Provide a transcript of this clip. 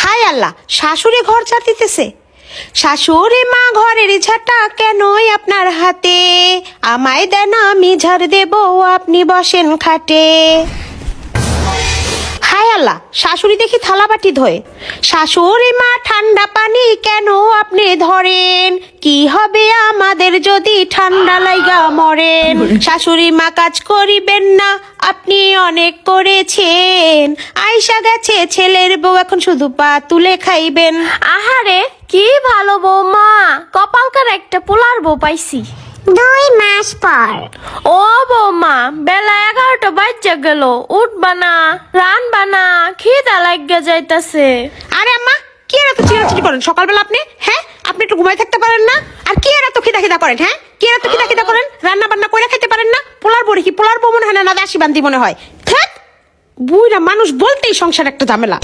হায় আল্লাহ, শাশুড়ি ঘর ঝাড় দিতেছে। শাশুড়ি মা ঘরের ঝাঁটা কেনই আপনার হাতে, আমায় দেন আমি ঝাড় দেব, আপনি বসেন খাটে। হায় আল্লাহ, শাশুড়ি দেখি থালা বাটি ধোয়। শাশুড়ি মা ঠান্ডা পানি কেন আপনি ধরেন, কি হবে আমাদের যদি ঠান্ডা লাইগা মরেন। শাশুড়ি মা কাজ করিবেন না, আপনি অনেক করেছেন, আইসা গেছে ছেলের বউ, এখন শুধু পা তুলে খাইবেন। আহারে কি ভালো বৌমা, কপালকার একটা পোলার বউ পাইছি। 2 মাস পর। ও বৌমা, বেলা 11টা বাজে গেল, উঠবা না, রানবা না, খিদা লাগিয়া যাইতাছে। আরে আম্মা, কি আর এত চিরাচিরি করেন সকালবেলা আপনি? হ্যাঁ, আপনি একটু ঘুমাই থাকতে পারেন না? আর কি আর এত খিদা করেন? হ্যাঁ, কি আর এত খিদা করেন? রান্না বান্না করে খাইতে পারেন না? পোলার বড়ি কি পোলার বউ মনে হয় না, দাসী বান্দি মনে হয়? বুইরা মানুষ বলতেই সংসার একটা ঝামেলা।